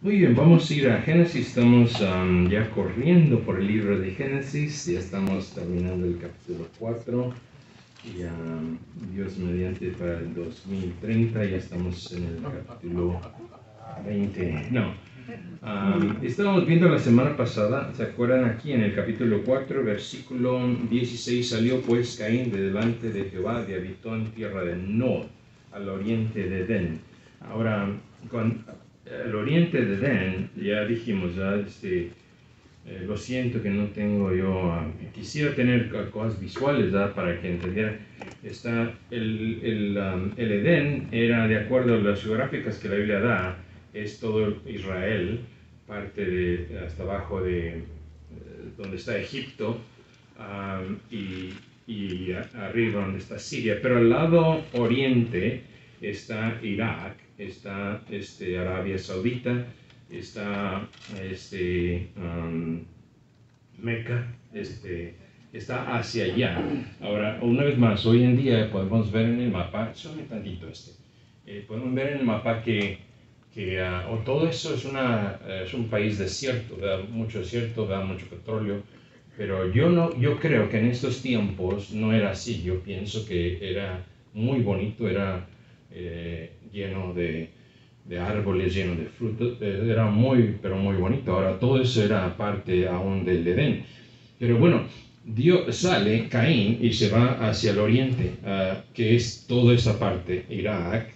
Muy bien, vamos a ir a Génesis. Estamos ya corriendo por el libro de Génesis. Ya estamos terminando el capítulo 4. Ya, Dios mediante, para el 2030 ya estamos en el capítulo 20. No. Estábamos viendo la semana pasada, ¿se acuerdan? Aquí en el capítulo 4, versículo 16, salió pues Caín de delante de Jehová y habitó en tierra de Nod, al oriente de Edén. Ahora, al oriente de Edén, ya dijimos, ya, lo siento que no tengo yo, quisiera tener cosas visuales, ¿verdad? Para que entendieran. El Edén era, de acuerdo a las geográficas que la Biblia da, es todo Israel, parte de hasta abajo de donde está Egipto, y arriba donde está Siria, pero al lado oriente está Irak, está Arabia Saudita, está Meca, está hacia allá. Ahora, una vez más, hoy en día podemos ver en el mapa, solo un tantito podemos ver en el mapa que todo eso es un país desierto, ¿verdad? Mucho desierto, ¿verdad? Mucho petróleo, pero yo creo que en estos tiempos no era así. Yo pienso que era muy bonito, era lleno de árboles, lleno de frutos, era pero muy bonito. Ahora todo eso era parte aún del Edén. Pero bueno, Dios sale, Caín, y se va hacia el oriente, que es toda esa parte, Irak,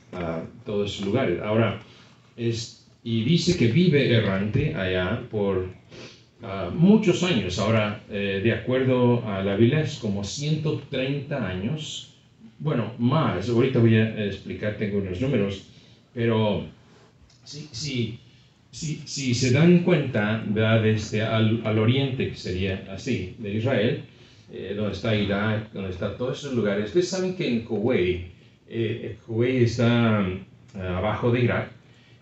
todos esos lugares. Ahora, y dice que vive errante allá por muchos años. Ahora, de acuerdo a la Biblia, es como 130 años. Bueno, más. Ahorita voy a explicar, tengo unos números, pero si se dan cuenta, ¿verdad? Al oriente, que sería así, de Israel, donde está Irak, donde está todos esos lugares. Ustedes saben que en Kuwait, Kuwait está abajo de Irak,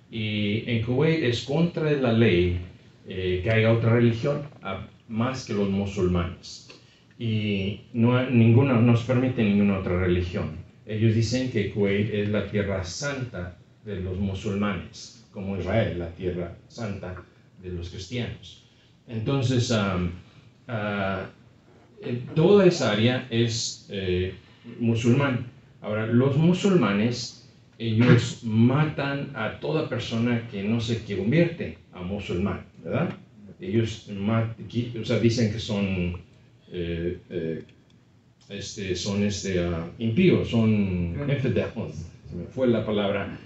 y en Kuwait es contra la ley que haya otra religión más que los musulmanes. Y no se permite ninguna otra religión. Ellos dicen que Kuwait es la tierra santa de los musulmanes, como Israel, la tierra santa de los cristianos. Entonces, toda esa área es musulmán. Ahora, los musulmanes, ellos matan a toda persona que no se convierte a musulmán, ¿verdad? Ellos dicen que son impíos, son infidels, se me fue la palabra,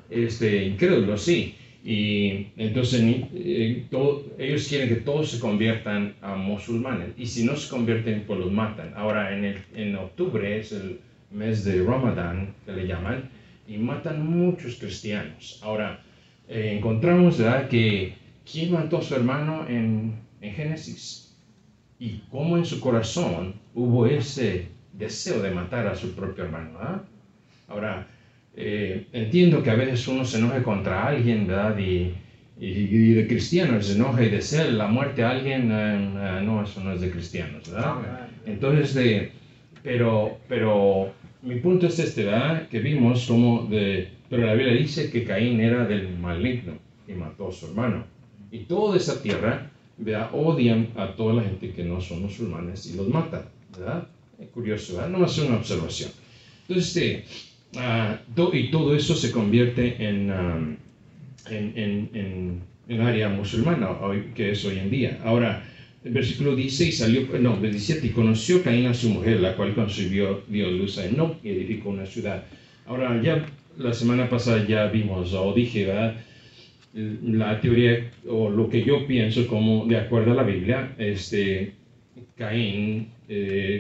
incrédulos, sí. Y entonces ellos quieren que todos se conviertan a musulmanes, y si no se convierten, pues los matan. Ahora en octubre es el mes de Ramadán, que le llaman, y matan muchos cristianos. Ahora encontramos, ¿verdad?, que ¿quién mató a su hermano en Génesis? Y cómo en su corazón hubo ese deseo de matar a su propio hermano, ¿verdad? Ahora, entiendo que a veces uno se enoje contra alguien, ¿verdad? Y de cristianos se enoja y desea la muerte a alguien, no, eso no es de cristianos, ¿verdad? Entonces, pero mi punto es ¿verdad? Que vimos pero la Biblia dice que Caín era del maligno y mató a su hermano. Y toda esa tierra, ¿verdad?, odian a toda la gente que no son musulmanes y los matan, ¿verdad? Es curioso, ¿verdad? No es una observación. Entonces, y todo eso se convierte en área musulmana, que es hoy en día. Ahora, el versículo 17, y conoció Caín a su mujer, la cual concibió, dio luz a Enoc y edificó una ciudad. Ahora, ya la semana pasada ya vimos, o dije, ¿verdad?, la teoría, o lo que yo pienso, como de acuerdo a la Biblia, Caín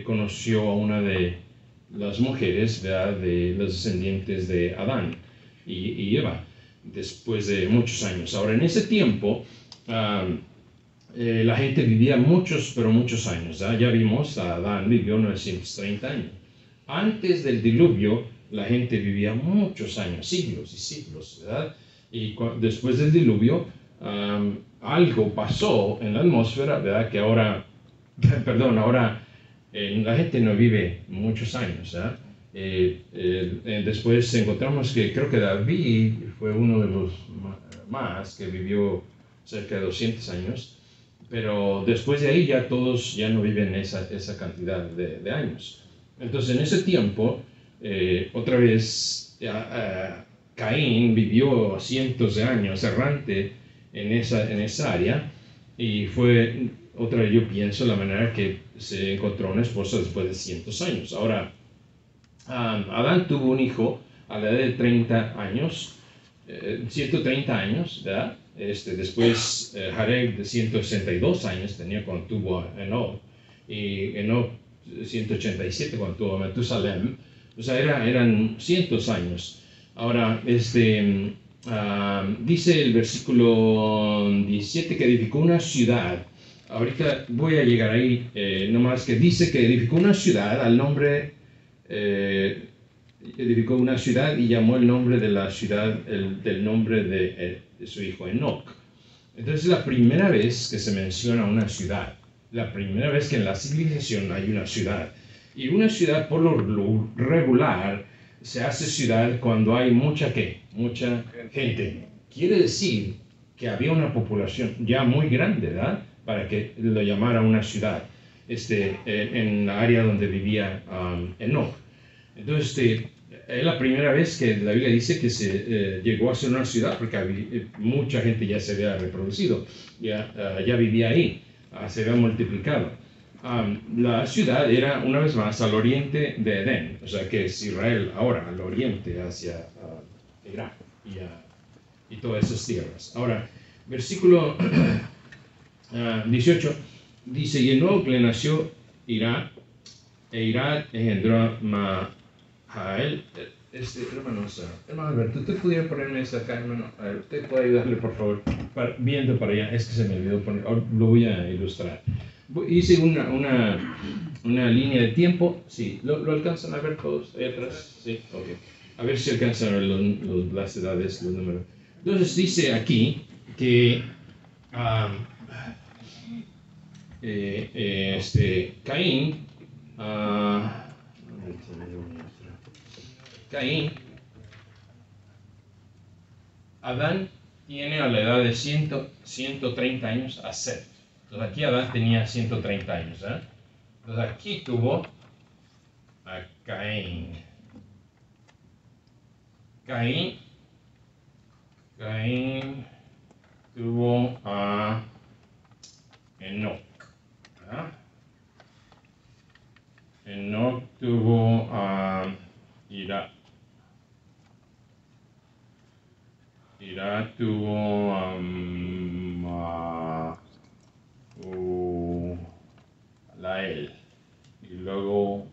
conoció a una de las mujeres, ¿verdad?, de los descendientes de Adán y Eva, después de muchos años. Ahora, en ese tiempo, la gente vivía pero muchos años, ¿verdad? Ya vimos, Adán vivió 930 años. Antes del diluvio, la gente vivía muchos años, siglos y siglos, ¿verdad? Y después del diluvio, algo pasó en la atmósfera, ¿verdad?, que ahora la gente no vive muchos años, ¿verdad? Después encontramos que creo que David fue uno de los más, que vivió cerca de 200 años, pero después de ahí ya todos ya no viven esa cantidad de años. Entonces en ese tiempo, otra vez, Caín vivió cientos de años errante en esa área, y fue otra vez, yo pienso, la manera que se encontró una esposa después de cientos años. Ahora, Adán tuvo un hijo a la edad de 30 años, 130 años, ¿verdad? Después Jared de 162 años tenía cuando tuvo a Enoch, y Enoch 187 cuando tuvo a Matusalem. O sea, eran cientos años. Ahora, dice el versículo 17 que edificó una ciudad. Ahorita voy a llegar ahí, nomás que dice que edificó una ciudad al nombre, edificó una ciudad y llamó el nombre de la ciudad del nombre de su hijo Enoch. Entonces es la primera vez que se menciona una ciudad, la primera vez que en la civilización hay una ciudad. Y una ciudad por lo regular se hace ciudad cuando hay mucha gente. Quiere decir que había una población ya muy grande, ¿verdad? Para que lo llamara una ciudad, en la área donde vivía Enoch. Entonces, es la primera vez que la Biblia dice que se llegó a ser una ciudad, porque mucha gente ya se había reproducido, ya vivía ahí, se había multiplicado. La ciudad era, una vez más, al oriente de Edén, o sea que es Israel ahora, al oriente, hacia Irak y todas esas tierras. Ahora, versículo 18 dice: y Enoch le nació Irad, e Irad engendró a Mahael. Hermano Alberto, ¿usted pudiera ponerme esa acá, hermano? A ver, ¿usted puede ayudarle, por favor? Viendo para allá, es que se me olvidó poner, lo voy a ilustrar. Hice una línea de tiempo. Sí, ¿lo alcanzan a ver todos ahí atrás? Sí, ok. A ver si alcanzan a ver las edades, los números. Entonces dice aquí que Adán tiene a la edad de 130 años a Seth. Entonces aquí Adán tenía 130 años. Entonces aquí tuvo a Caín. Caín tuvo a Enoch. Enoch tuvo a Irad. Irad tuvo a Lael. Y luego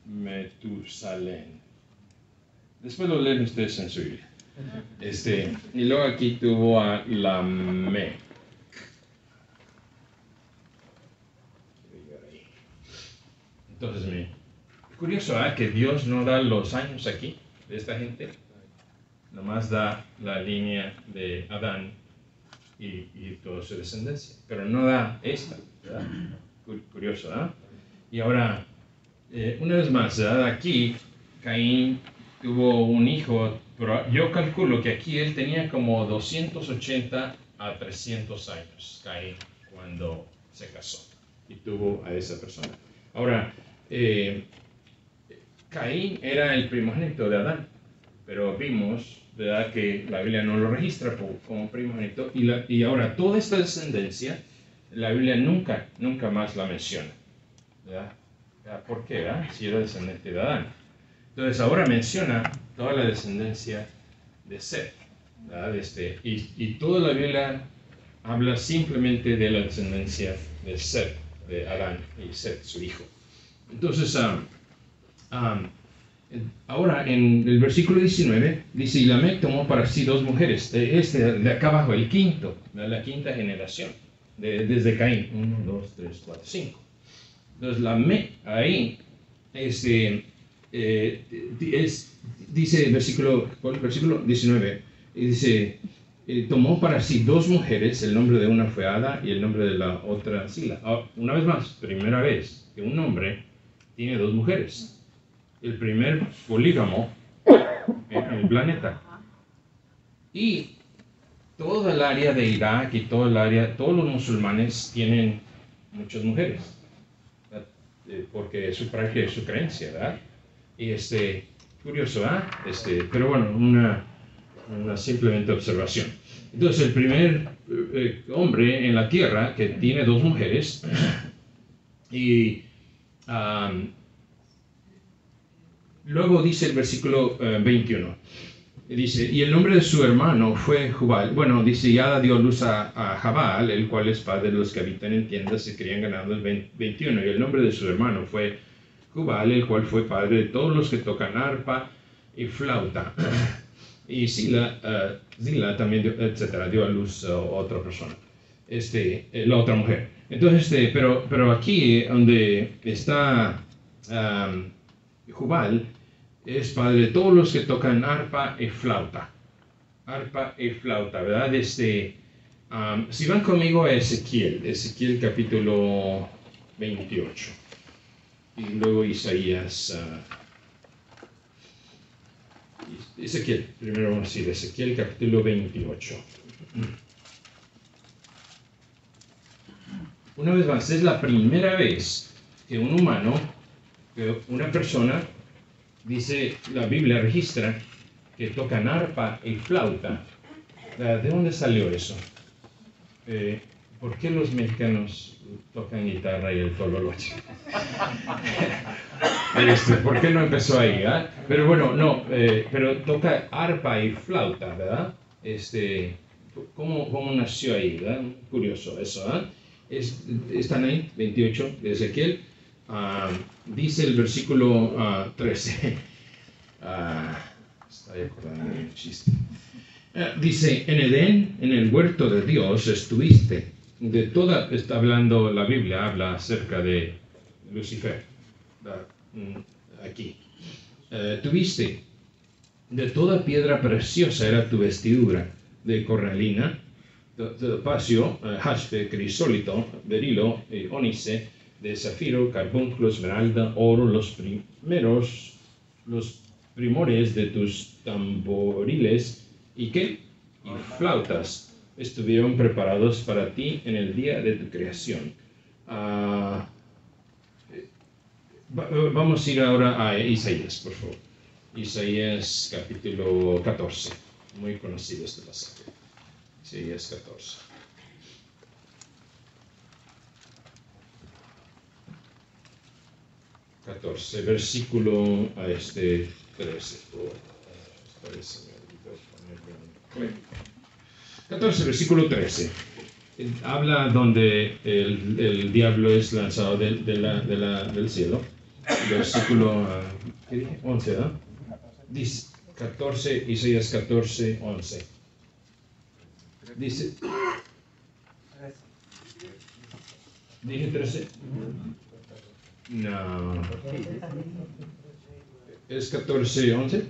Metusalén. Después lo leen ustedes en su Biblia. Y luego aquí tuvo a Lamec. Entonces, es curioso que Dios no da los años aquí de esta gente, nomás da la línea de Adán y toda su descendencia, pero no da esta, ¿verdad? Curioso, ¿verdad? Y ahora, una vez más, ¿verdad? Aquí Caín tuvo un hijo, pero yo calculo que aquí él tenía como 280 a 300 años, Caín, cuando se casó y tuvo a esa persona. Ahora, Caín era el primogénito de Adán, pero vimos, ¿verdad?, que la Biblia no lo registra como primogénito, y ahora toda esta descendencia, la Biblia nunca más la menciona, ¿verdad? ¿Por qué? ¿Verdad? Si era descendiente de Adán. Entonces ahora menciona toda la descendencia de Seth, ¿verdad? Y toda la Biblia habla simplemente de la descendencia de Seth, de Adán y Seth, su hijo. Entonces, ahora en el versículo 19 dice: y Lamec tomó para sí dos mujeres, de acá abajo, el quinto, la quinta generación, desde Caín, 1, 2, 3, 4, 5. Entonces Lamec ahí, dice el versículo 19, dice: tomó para sí dos mujeres, el nombre de una fue Ada y el nombre de la otra Sila. Una vez más, primera vez que un hombre tiene dos mujeres. El primer polígamo en el planeta. Y toda el área de Irak y todo el área, todos los musulmanes tienen muchas mujeres, ¿verdad? Porque es su práctica, es su creencia, ¿verdad? Y curioso, ¿ah? Pero bueno, una simplemente observación. Entonces, el primer hombre en la tierra que tiene dos mujeres, y luego dice el versículo 21, dice, y el nombre de su hermano fue Jubal. Bueno, dice, y Ada dio luz a Jabal, el cual es padre de los que habitan en tiendas y crían ganado, el 21, y el nombre de su hermano fue Jubal, el cual fue padre de todos los que tocan arpa y flauta. Y Zila también, etcétera, dio a luz a otra persona, la otra mujer. Entonces, pero aquí donde está Jubal, es padre de todos los que tocan arpa y flauta. Arpa y flauta, ¿verdad? Si van conmigo a Ezequiel capítulo 28. Y luego Isaías. Ezequiel, primero vamos a decir Ezequiel capítulo 28. Una vez más, es la primera vez que un humano, que una persona, dice, la Biblia registra que tocan arpa y flauta. ¿De dónde salió eso? ¿Por qué los mexicanos tocan guitarra y el tololoche? ¿Por qué no empezó ahí? Pero bueno, no, pero toca arpa y flauta, ¿verdad? ¿Cómo nació ahí? ¿Verdad? Curioso eso, ¿verdad? Están ahí, 28 de Ezequiel. Dice el versículo 13. Estoy acordando de un chiste. Dice, en Edén, en el huerto de Dios, estuviste. Está hablando la Biblia, habla acerca de Lucifer. Aquí. Tuviste. De toda piedra preciosa era tu vestidura, de cornalina, de topacio, jaspe, crisólito, berilo, ónice, de zafiro, carbunclo, esmeralda, oro, los primores de tus tamboriles, ¿y qué? Y flautas estuvieron preparados para ti en el día de tu creación. Vamos a ir ahora a Isaías, por favor. Isaías capítulo 14. Muy conocido este pasaje. Isaías 14. Versículo 13. 14, versículo 13. Habla donde el diablo es lanzado del cielo. Versículo 11, ¿no? Dice 14, Isaías 14, 11. Dice. ¿Dije 13? No. ¿Es 14, 11?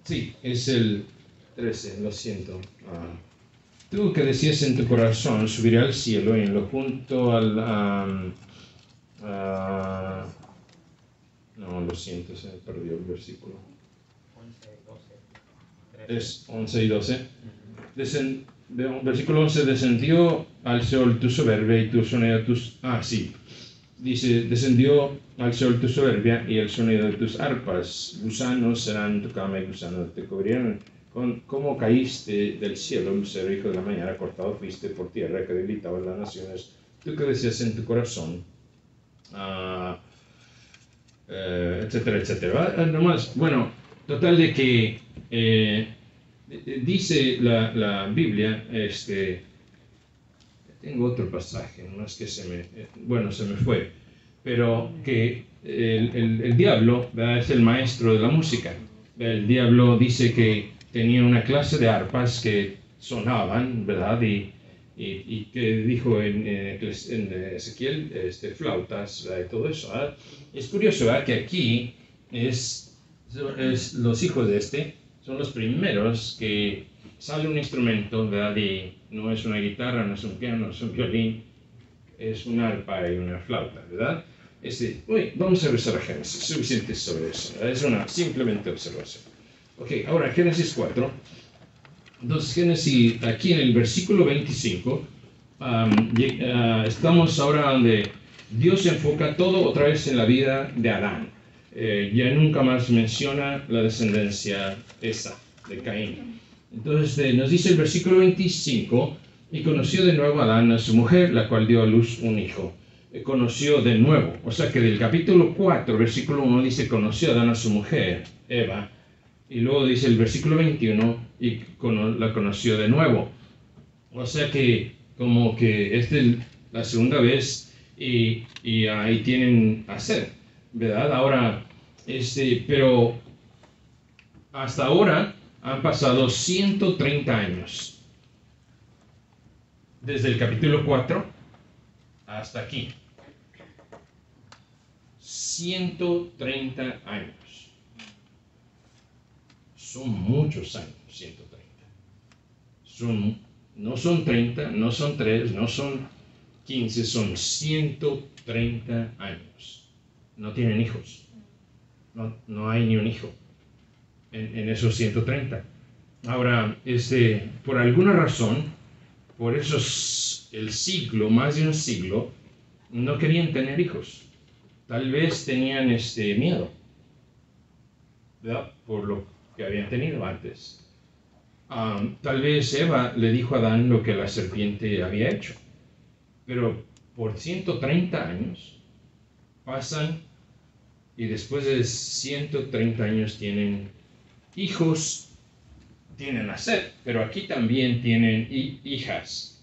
Sí, es el 13, lo siento. Tú que decías en tu corazón, subiré al cielo y en lo junto al... no, lo siento, se me perdió el versículo. 11, 12. Es 11 y 12. Versículo 11, descendió al Seol tu soberbia y tu sonido tus... sí. Dice, descendió al Seol tu soberbia y el sonido de tus arpas. Gusanos serán tu cama y gusanos te cubrirán. ¿Cómo caíste del cielo, lucero, hijo de la mañana, cortado fuiste por tierra que debilitaba las naciones? Tú que decías en tu corazón, etcétera, etcétera. Nomás, bueno, total de que dice la Biblia, tengo otro pasaje, no es que se me fue, pero que el diablo, ¿verdad?, es el maestro de la música. El diablo dice que tenía una clase de arpas que sonaban, ¿verdad? Y que dijo en Ezequiel, flautas, ¿verdad?, y todo eso, ¿verdad? Es curioso, ¿verdad?, que aquí los hijos de son los primeros que sale un instrumento, ¿verdad? Y no es una guitarra, no es un piano, no es un violín, es una arpa y una flauta, ¿verdad? Vamos a regresar a Génesis, suficiente sobre eso. Es una simplemente observación. Ok, ahora Génesis 4. Entonces, Génesis, aquí en el versículo 25, estamos ahora donde Dios enfoca todo otra vez en la vida de Adán. Ya nunca más menciona la descendencia esa de Caín. Entonces nos dice el versículo 25, y conoció de nuevo Adán a su mujer, la cual dio a luz un hijo. Conoció de nuevo, o sea que del capítulo 4, versículo 1 dice, conoció Adán a su mujer, Eva, y luego dice el versículo 21, y la conoció de nuevo. O sea que como que esta es la segunda vez, y ahí tienen a Seth, ¿verdad? Ahora, pero hasta ahora han pasado 130 años. Desde el capítulo 4 hasta aquí. 130 años. Son muchos años, 130. No son 30, no son 3, no son 15, son 130 años. No tienen hijos. No hay ni un hijo en esos 130. Ahora, por alguna razón, por eso el siglo, más de un siglo, no querían tener hijos. Tal vez tenían miedo, ¿verdad? Por lo que habían tenido antes. Tal vez Eva le dijo a Adán lo que la serpiente había hecho. Pero por 130 años pasan y después de 130 años tienen hijos, tienen a Seth, pero aquí también tienen hijas.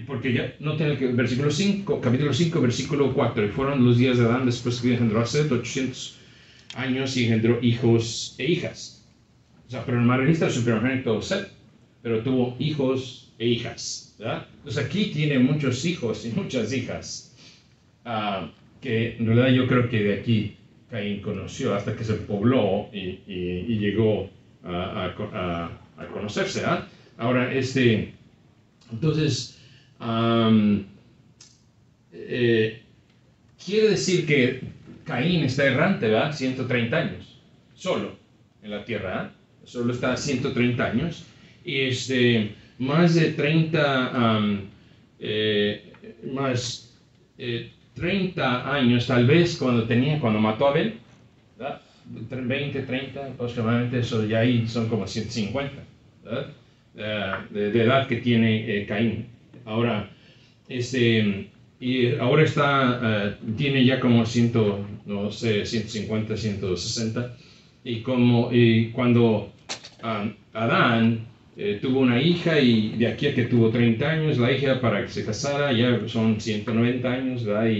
Porque ya noten el versículo 5, capítulo 5, versículo 4, y fueron los días de Adán después que engendró a Seth, 800 años y engendró hijos e hijas. O sea, pero el más realista es su primogénito Seth, pero tuvo hijos e hijas, ¿verdad? Entonces aquí tiene muchos hijos y muchas hijas, que en realidad yo creo que de aquí Caín conoció hasta que se pobló y llegó a conocerse, ¿verdad? Ahora, entonces, quiere decir que Caín está errante, ¿verdad? 130 años, solo en la tierra, ¿verdad? Solo está 130 años, y más de 30 años, tal vez, cuando mató a Abel, ¿verdad? 20, 30, aproximadamente, eso ya ahí son como 150, ¿verdad? De edad que tiene Caín. Ahora, y ahora tiene ya como 150, 160, y cuando Adán tuvo una hija, y de aquí a que tuvo 30 años, la hija para que se casara, ya son 190 años, ¿verdad?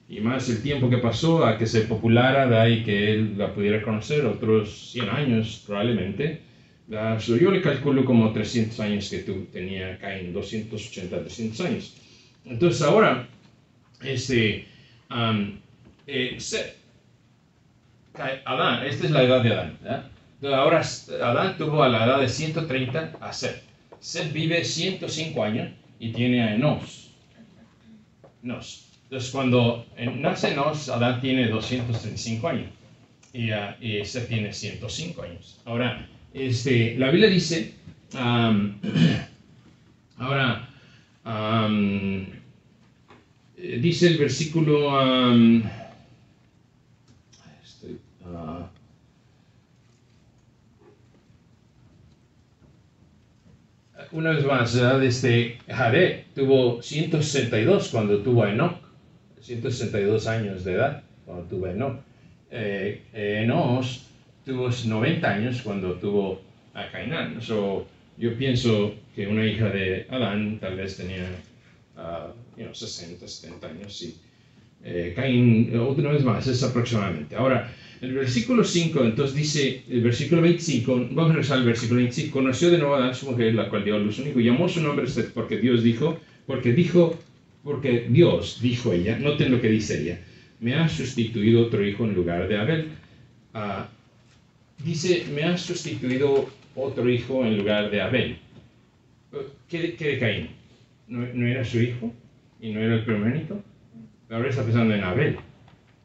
Y más el tiempo que pasó a que se populara, ¿verdad? Y que él la pudiera conocer, otros 100 años probablemente. Yo le calculo como 300 años que tenía Caín, 280, 300 años. Entonces ahora, Adán, esta es la edad de Adán, ¿verdad? Entonces ahora Adán tuvo a la edad de 130 a Seth. Seth vive 105 años y tiene a Enos. Entonces cuando nace Enos, Adán tiene 235 años y Seth tiene 105 años. Ahora, la Biblia dice, dice el versículo, una vez más, Jared tuvo 162 cuando tuvo a Enoch, 162 años de edad cuando tuvo a Enoch. Enos tuvo 90 años cuando tuvo a Cainán. Yo pienso que una hija de Adán tal vez tenía 60, 70 años. Sí. Caín, otra vez más, es aproximadamente. Ahora, el versículo 5, entonces dice, el versículo 25, vamos a regresar al versículo 25, conoció de nuevo a Adán su mujer, la cual dio a luz un hijo, y llamó su nombre Seth, porque Dios dijo ella, noten lo que dice ella, me ha sustituido otro hijo en lugar de Abel. Dice, me ha sustituido otro hijo en lugar de Abel. ¿Qué de Caín? ¿No era su hijo? y no era el primogénito. Ahora está pensando en Abel.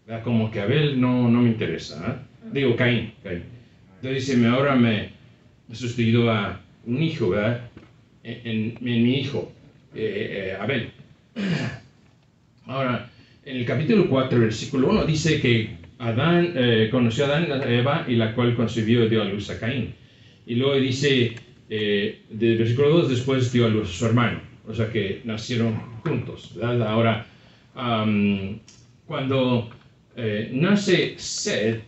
¿Verdad? Como que Abel no me interesa. Digo, Caín. Entonces dice, ahora me he sustituido a un hijo, ¿verdad? En mi hijo, Abel. Ahora, en el capítulo 4, versículo 1, dice que Adán conoció a Adán, a Eva, y la cual concibió y dio a luz a Caín. Y luego dice, del versículo 2, después dio a luz a su hermano. O sea que nacieron juntos, ¿verdad? Ahora, cuando nace Seth,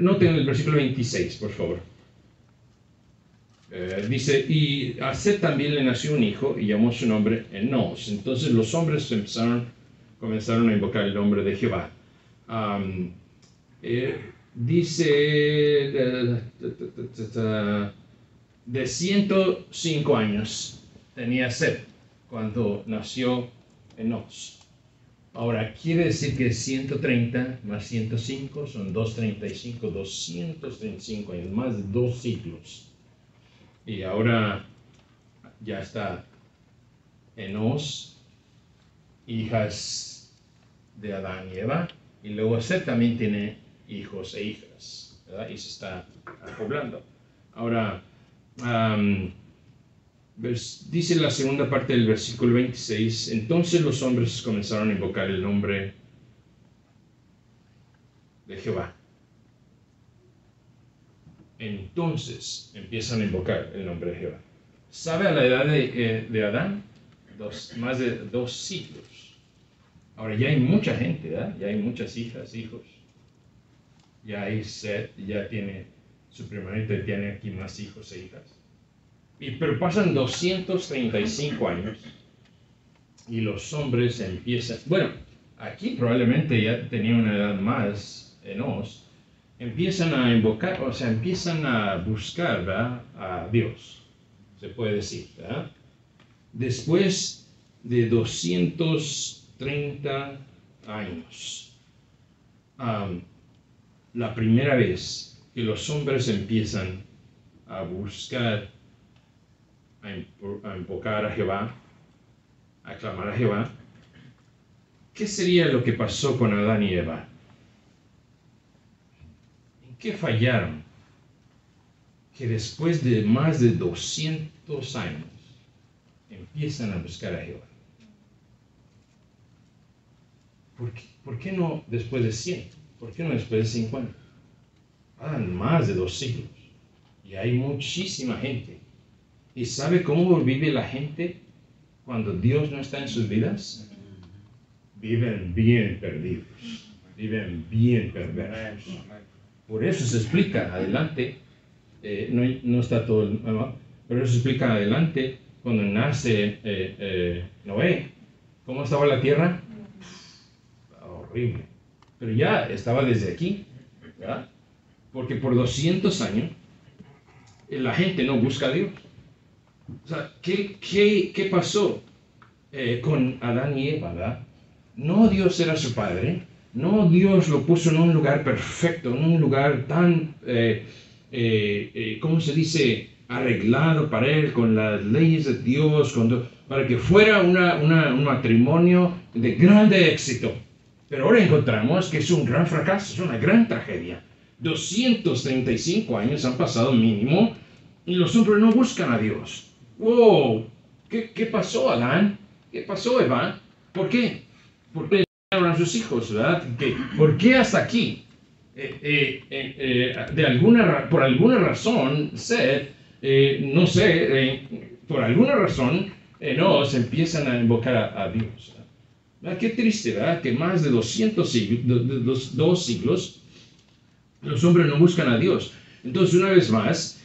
noten el versículo 26, por favor. Dice, y a Seth también le nació un hijo y llamó su nombre Enos. Entonces los hombres comenzaron a invocar el nombre de Jehová. Dice de 105 años tenía Seth cuando nació Enos. Ahora, quiere decir que 130 más 105 son 235, 235 años, más de 2 siglos. Y ahora ya está Enos, hijas de Adán y Eva, y luego Seth también tiene hijos e hijas, ¿verdad? Y se está poblando. Ahora, dice la segunda parte del versículo 26, entonces los hombres comenzaron a invocar el nombre de Jehová. Entonces empiezan a invocar el nombre de Jehová. ¿Sabe a la edad de Adán? Más de 2 siglos. Ahora ya hay mucha gente, ¿verdad? Ya hay muchas hijas, hijos. Ya hay Seth, ya tiene su primogénito, tiene aquí más hijos e hijas. Pero pasan 235 años y los hombres empiezan, bueno, aquí probablemente ya tenía una edad más, Enos, empiezan a invocar, o sea, empiezan a buscar, ¿verdad?, a Dios, se puede decir, ¿verdad? Después de 230 años, la primera vez que los hombres empiezan a buscar, a invocar a Jehová, a clamar a Jehová, ¿qué sería lo que pasó con Adán y Eva? ¿En qué fallaron? Que después de más de 200 años empiezan a buscar a Jehová. ¿Por qué no después de 100? ¿Por qué no después de 50? Más de 2 siglos. Y hay muchísima gente. ¿Y sabe cómo vive la gente cuando Dios no está en sus vidas? Viven bien perdidos. Viven bien perversos. Por eso se explica adelante, no está todo, pero eso se explica adelante cuando nace Noé. ¿Cómo estaba la tierra? Horrible. Pero ya estaba desde aquí, ¿verdad? Porque por 200 años la gente no busca a Dios. O sea, ¿qué pasó con Adán y Eva, ¿verdad? No Dios era su padre, no Dios lo puso en un lugar perfecto, en un lugar tan, ¿cómo se dice?, arreglado para él, con las leyes de Dios, para que fuera un matrimonio de grande éxito. Pero ahora encontramos que es un gran fracaso, es una gran tragedia. 235 años han pasado mínimo y los hombres no buscan a Dios. ¡Wow! ¿Qué pasó, Adán? ¿Qué pasó, Eva? ¿Por qué? ¿Por qué llegaron a sus hijos, verdad? ¿Por qué hasta aquí? Por alguna razón, Seth, no sé, por alguna razón, no, se empiezan a invocar a Dios. ¿Verdad? Qué triste, ¿verdad? Que más de 200 siglos, 2 siglos, los hombres no buscan a Dios. Entonces, una vez más,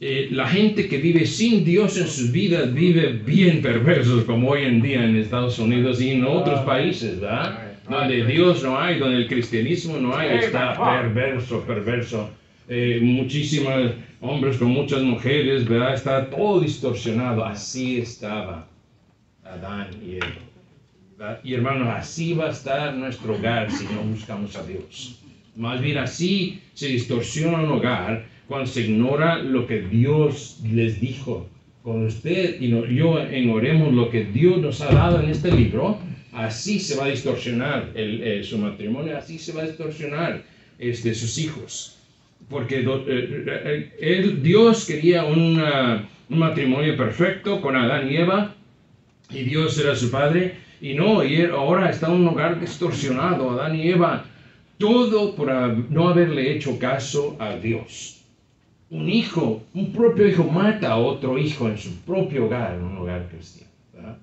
la gente que vive sin Dios en sus vidas vive bien perversos, como hoy en día en Estados Unidos y en otros países, ¿verdad? Donde Dios no hay, donde el cristianismo no hay, está perverso. Muchísimos hombres con muchas mujeres, ¿verdad? Está todo distorsionado. Así estaba Adán y Eva, ¿verdad? Y hermanos, así va a estar nuestro hogar si no buscamos a Dios. Más bien así se distorsiona un hogar cuando se ignora lo que Dios les dijo. Cuando usted y yo ignoremos lo que Dios nos ha dado en este libro, así se va a distorsionar su matrimonio, así se va a distorsionar sus hijos. Porque Dios quería un matrimonio perfecto con Adán y Eva, y Dios era su padre, y ahora está en un hogar distorsionado, Adán y Eva, todo por no haberle hecho caso a Dios. Un propio hijo mata a otro hijo en su propio hogar, en un hogar cristiano, ¿verdad?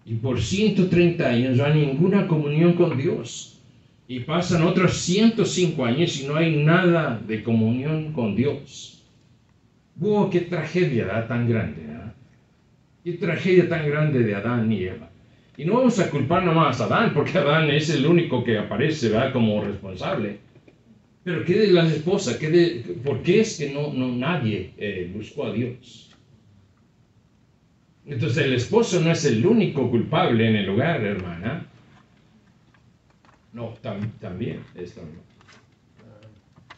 Y por 130 años no hay ninguna comunión con Dios. Y pasan otros 105 años y no hay nada de comunión con Dios. ¡Wow! ¡Qué tragedia tan grande! ¿eh? ¡Qué tragedia tan grande de Adán y Eva! Y no vamos a culpar nomás a Adán, porque Adán es el único que aparece, ¿verdad?, como responsable. Pero ¿qué de las esposas? ¿Por qué es que nadie buscó a Dios? Entonces el esposo no es el único culpable en el hogar, hermana. No, también es también.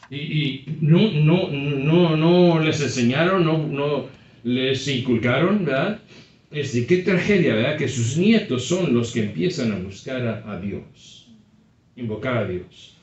Y no les enseñaron, no les inculcaron, ¿verdad? Qué tragedia, ¿verdad? Que sus nietos son los que empiezan a buscar a Dios, invocar a Dios.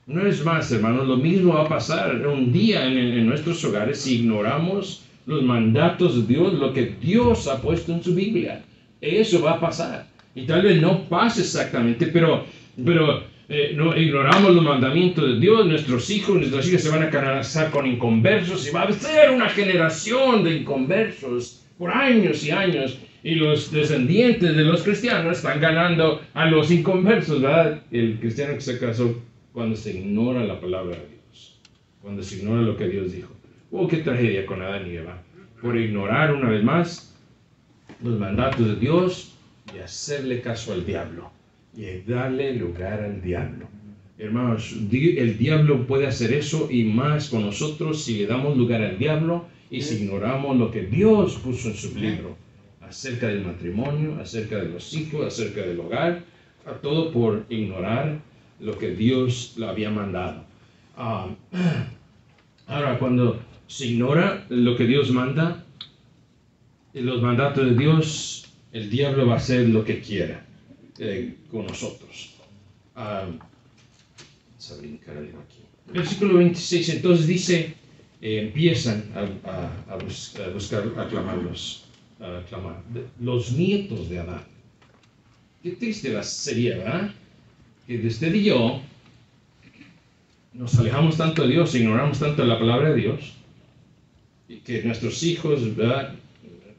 Una vez más, hermanos, lo mismo va a pasar un día en nuestros hogares si ignoramos los mandatos de Dios, lo que Dios ha puesto en su Biblia. Eso va a pasar. Y tal vez no pase exactamente, pero no ignoramos los mandamientos de Dios. Nuestras hijas se van a casar con inconversos y va a ser una generación de inconversos por años y años. Y los descendientes de los cristianos están ganando a los inconversos, ¿verdad? El cristiano que se casó cuando se ignora la palabra de Dios, cuando se ignora lo que Dios dijo. ¡Oh, qué tragedia con Adán y Eva! Por ignorar una vez más los mandatos de Dios y hacerle caso al diablo, y darle lugar al diablo. Hermanos, el diablo puede hacer eso y más con nosotros si le damos lugar al diablo y si ignoramos lo que Dios puso en su libro, acerca del matrimonio, acerca de los hijos, acerca del hogar, a todo por ignorar lo que Dios le había mandado. Ahora, cuando se ignora lo que Dios manda, los mandatos de Dios, el diablo va a hacer lo que quiera con nosotros. Vamos a brincar algo aquí. Versículo 26, entonces dice, empiezan a buscar, a clamar, los nietos de Adán. Qué triste sería, ¿verdad? Que de usted y yo nos alejamos tanto de Dios, ignoramos tanto la palabra de Dios, y que nuestros hijos, ¿verdad?,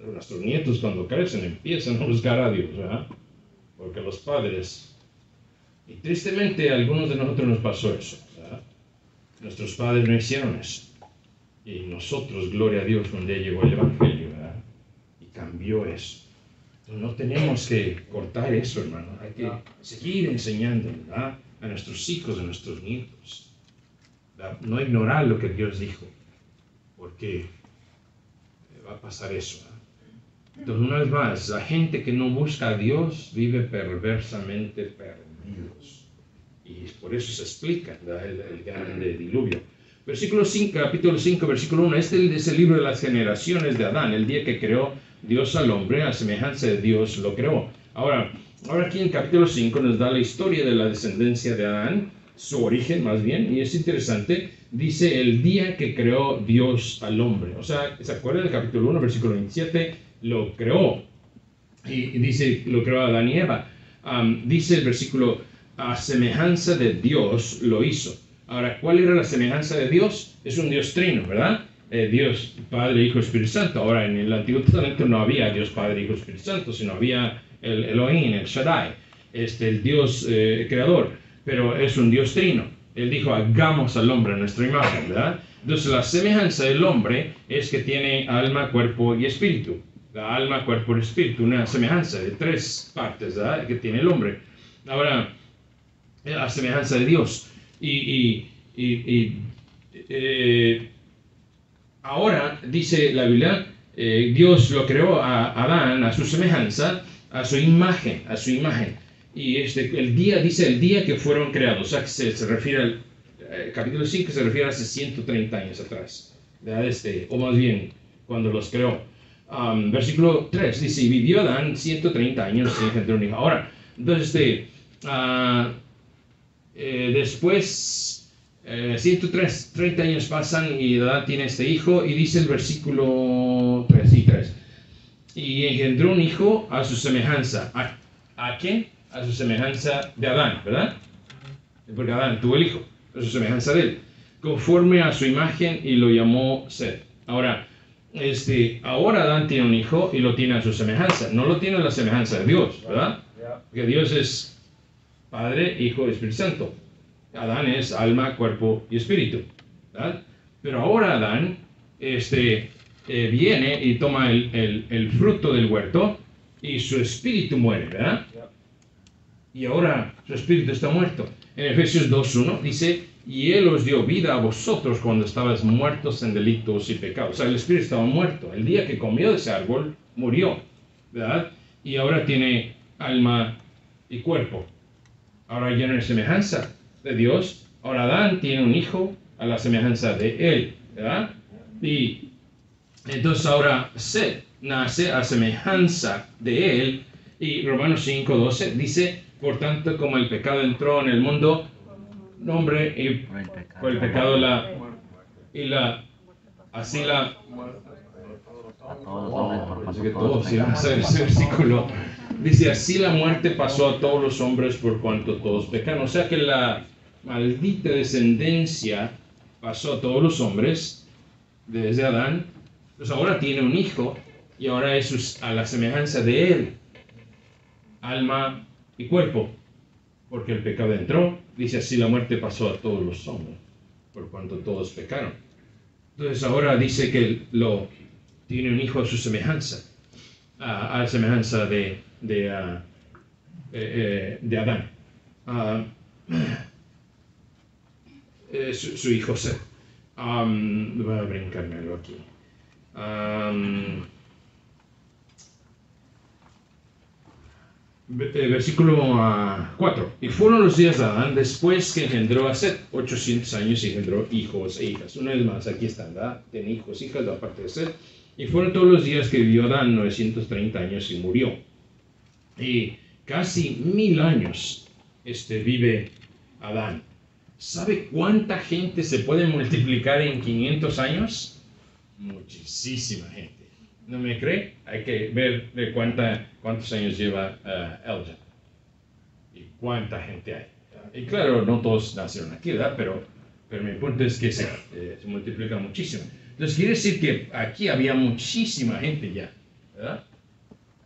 nuestros nietos cuando crecen empiezan a buscar a Dios, ¿verdad? Porque los padres, y tristemente a algunos de nosotros nos pasó eso, ¿verdad? Nuestros padres no hicieron eso, y nosotros, gloria a Dios, un día llegó el Evangelio, ¿verdad?, y cambió eso. No tenemos que cortar eso, hermano. Hay que seguir enseñando, ¿verdad?, a nuestros hijos, a nuestros nietos. ¿Verdad? No ignorar lo que Dios dijo, porque va a pasar eso, ¿verdad? Entonces, una vez más, la gente que no busca a Dios vive perversamente perdidos. Y por eso se explica, ¿verdad?, el grande diluvio. Capítulo 5, versículo 1. Este es el libro de las generaciones de Adán, el día que creó Dios al hombre, a semejanza de Dios lo creó. Ahora aquí en capítulo 5 nos da la historia de la descendencia de Adán, su origen más bien, y es interesante, dice el día que creó Dios al hombre. O sea, ¿se acuerdan del capítulo 1, versículo 27? Lo creó, y dice, lo creó Adán y Eva. Dice el versículo, a semejanza de Dios lo hizo. Ahora, ¿cuál era la semejanza de Dios? Es un Dios trino, ¿verdad? Dios Padre, Hijo, Espíritu Santo. Ahora, en el Antiguo Testamento no había Dios Padre, Hijo, Espíritu Santo, sino había el Elohim, el Shaddai, el Dios creador, pero es un Dios trino. Él dijo, hagamos al hombre a nuestra imagen, ¿verdad? Entonces, la semejanza del hombre es que tiene alma, cuerpo y espíritu. La alma, cuerpo y espíritu, una semejanza de tres partes, ¿verdad?, que tiene el hombre. Ahora, la semejanza de Dios. Ahora, dice la Biblia, Dios lo creó a Adán a su semejanza, a su imagen, Y el día, dice el día que fueron creados, o sea, que se refiere capítulo 5 se refiere a hace 130 años atrás, ¿verdad? O más bien, cuando los creó. Versículo 3 dice, y vivió Adán 130 años y engendró un hijo. Ahora, entonces, después, 130 años pasan y Adán tiene este hijo, y dice el versículo 3. Y engendró un hijo a su semejanza. ¿A quién? A su semejanza de Adán, ¿verdad? Porque Adán tuvo el hijo, a su semejanza de él, conforme a su imagen, y lo llamó Set. Ahora Adán tiene un hijo y lo tiene a su semejanza. No lo tiene a la semejanza de Dios, ¿verdad? Porque Dios es Padre, Hijo y Espíritu Santo. Adán es alma, cuerpo y espíritu, ¿verdad? Pero ahora Adán viene y toma el fruto del huerto y su espíritu muere, ¿verdad? Y ahora su espíritu está muerto. En Efesios 2:1 dice, y Él os dio vida a vosotros cuando estabais muertos en delitos y pecados. O sea, el espíritu estaba muerto. El día que comió de ese árbol, murió, ¿verdad? Y ahora tiene alma y cuerpo. Ahora ya no es semejanza de Dios. Ahora Adán tiene un hijo a la semejanza de Él, ¿verdad? Y entonces ahora Set nace a semejanza de Él. Y Romanos 5:12 dice, por tanto, como el pecado entró en el mundo, nombre y por el pecado parece que todos iban a saber ese versículo. Dice, así la muerte pasó a todos los hombres por cuanto todos pecaron. O sea que la maldita descendencia pasó a todos los hombres desde Adán. Pues ahora tiene un hijo y ahora es a la semejanza de él, alma y cuerpo, porque el pecado entró. Dice, así la muerte pasó a todos los hombres, por cuanto todos pecaron. Entonces ahora dice que tiene un hijo a su semejanza, a la semejanza de Adán. Su hijo Set. Voy a brincármelo aquí. Versículo 4. Y fueron los días de Adán después que engendró a Set, 800 años, y engendró hijos e hijas. Una vez más, aquí están, ¿verdad? Tiene hijos e hijas de la parte de Set. Y fueron todos los días que vivió Adán, 930 años, y murió. Y casi 1000 años vive Adán. ¿Sabe cuánta gente se puede multiplicar en 500 años? Muchísima gente. ¿No me cree? Hay que ver de cuántos años lleva Elgin y cuánta gente hay. Y claro, no todos nacieron aquí, ¿verdad? Pero mi punto es que se multiplica muchísimo. Entonces quiere decir que aquí había muchísima gente ya, ¿verdad?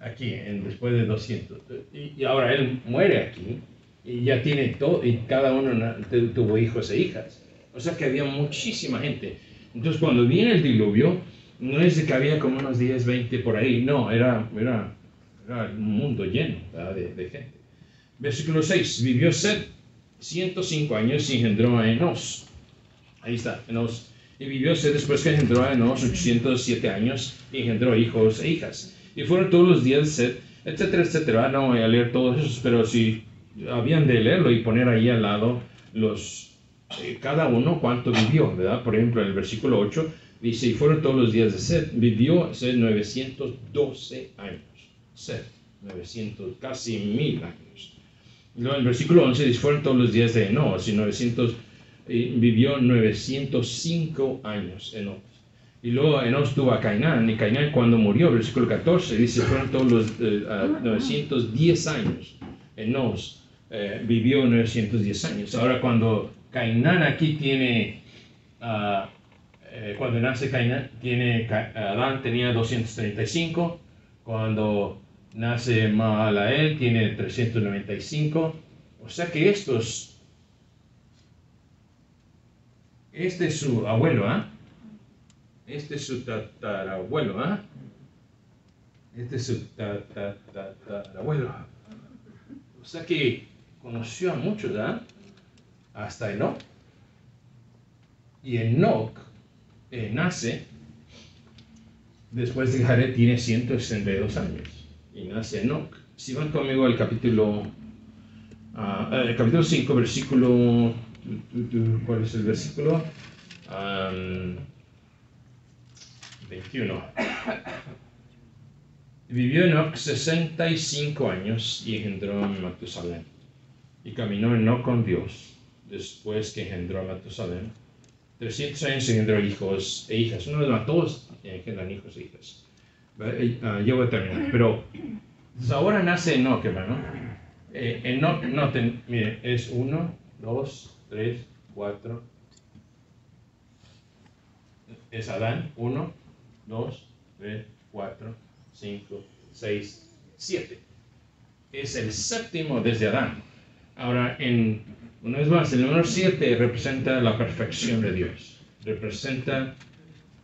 Aquí, después de 200. Y ahora él muere aquí y ya tiene todo, y cada uno tuvo hijos e hijas. O sea que había muchísima gente. Entonces cuando viene el diluvio, no es de que había como unos 10, 20 por ahí, no, era un mundo lleno, ¿verdad? de gente. Versículo 6, vivió Set 105 años y engendró a Enos. Ahí está, Enos. Y vivió Set después que engendró a Enos 807 años y engendró hijos e hijas. Y fueron todos los días de Set, etcétera, etcétera. No voy a leer todos esos, pero si habían de leerlo y poner ahí al lado cada uno cuánto vivió, ¿verdad? Por ejemplo, en el versículo 8 dice, y fueron todos los días de Set, vivió Set 912 años. Set, 900, casi 1000 años. Y luego en el versículo 11 dice, fueron todos los días de Enos, y vivió 905 años Enos. Y luego Enos tuvo a Cainán, y Cainán cuando murió, versículo 14, dice, fueron todos los 910 años. Enos vivió 910 años. Ahora cuando Cainán aquí tiene... cuando nace Cainán, Adán tenía 235, cuando nace Mahalael tiene 395, o sea que este es su abuelo, este es su tatarabuelo, este es su tatarabuelo, o sea que conoció a muchos, hasta Enoc, y Enoc nace después de que Jared tiene 162 años y nace Enoc. Si van conmigo al capítulo 5, versículo ¿Cuál es el versículo? 21. Vivió Enoc 65 años y engendró a Matusalén. Y caminó Enoc con Dios después que engendró a Matusalén. 300 años engendró hijos e hijas. Una vez más, todos engendran hijos e hijas. Yo voy a terminar. Pero ahora nace Enoc, hermano. Enoc, noten, mire, es 1, 2, 3, 4. Es Adán, 1, 2, 3, 4, 5, 6, 7. Es el séptimo desde Adán. Ahora, una vez más, el número 7 representa la perfección de Dios.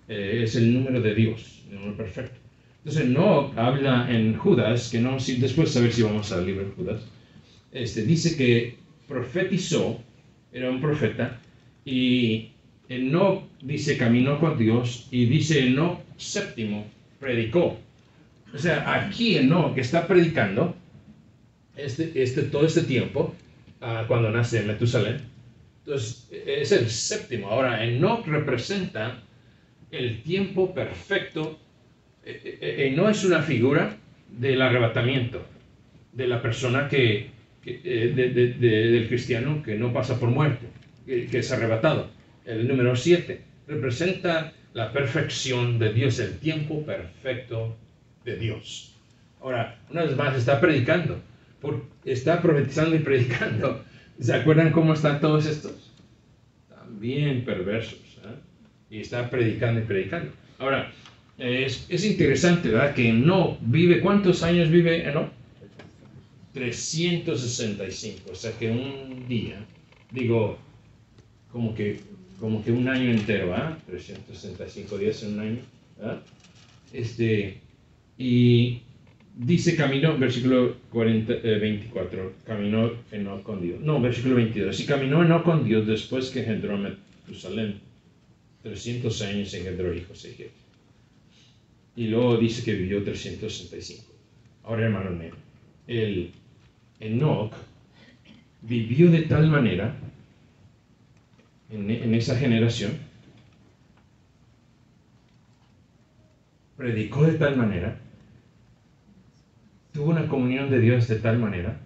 Es el número de Dios, el número perfecto. Entonces, no habla en Judas, que no, después a ver si vamos al libro de Judas. Dice que profetizó, era un profeta, y Enoc dice caminó con Dios, y dice Enoc séptimo predicó. O sea, aquí Enoc está predicando todo este tiempo, cuando nace Metusalén. Entonces, es el séptimo. Ahora, Enoc representa el tiempo perfecto. No es una figura del arrebatamiento, de la persona del cristiano que no pasa por muerte, que es arrebatado. El número 7 representa la perfección de Dios, el tiempo perfecto de Dios. Ahora, una vez más, está predicando, está profetizando y predicando. ¿Se acuerdan cómo están todos estos? Están bien perversos, y está predicando y predicando. Ahora, es interesante, ¿verdad? Que Enoc vive, ¿cuántos años vive Enoc? 365, o sea que un día, digo, como que un año entero, 365 días en un año, y dice caminó, versículo 24, caminó Enoc con Dios. No, versículo 22, y caminó Enoc con Dios después que engendró a Metusalén. 300 años engendró hijos e hijas. Y luego dice que vivió 365. Ahora, hermano mío, el Enoc vivió de tal manera en esa generación, predicó de tal manera, tuvo una comunión de Dios de tal manera,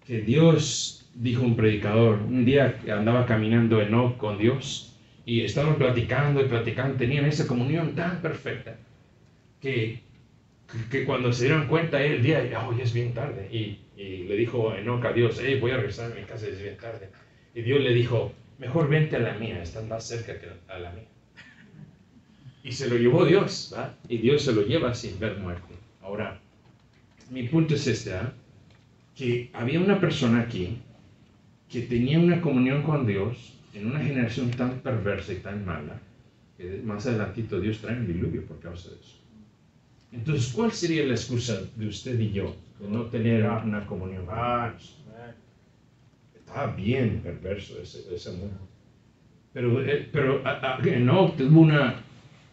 que Dios, dijo un predicador, un día andaba caminando Enoc con Dios, y estaban platicando y platicando, tenían esa comunión tan perfecta, que cuando se dieron cuenta el día, ya es bien tarde, y le dijo Enoc a Dios, voy a regresar a mi casa, es bien tarde. Y Dios le dijo, mejor vente a la mía, están más cerca que a la mía. Y se lo llevó Dios, ¿verdad? Y Dios se lo lleva sin ver muerte. Ahora, mi punto es que había una persona aquí que tenía una comunión con Dios en una generación tan perversa y tan mala, que más adelantito Dios trae un diluvio por causa de eso. Entonces, ¿cuál sería la excusa de usted y yo de no tener una comunión con Dios? Está bien perverso ese mundo. Pero Enoc tuvo una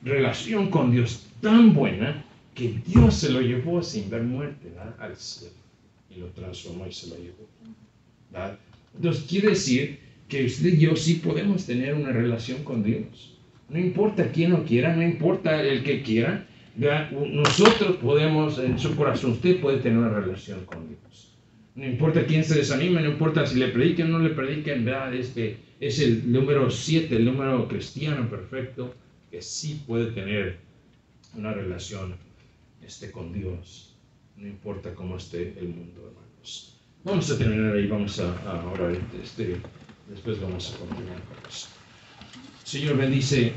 relación con Dios tan buena que Dios se lo llevó sin ver muerte, ¿verdad?, al cielo, y lo transformó y se lo llevó, ¿verdad? Entonces quiere decir que usted y yo sí podemos tener una relación con Dios. No importa quién lo quiera, no importa el que quiera, ¿verdad? Nosotros podemos, en su corazón, usted puede tener una relación con Dios. No importa quién se desanime, no importa si le prediquen o no le prediquen, ¿verdad? Es el número 7, el número cristiano perfecto, que sí puede tener una relación con Dios. No importa cómo esté el mundo, hermanos. Vamos a terminar ahí, vamos a orar. Después vamos a continuar con eso. Señor, bendice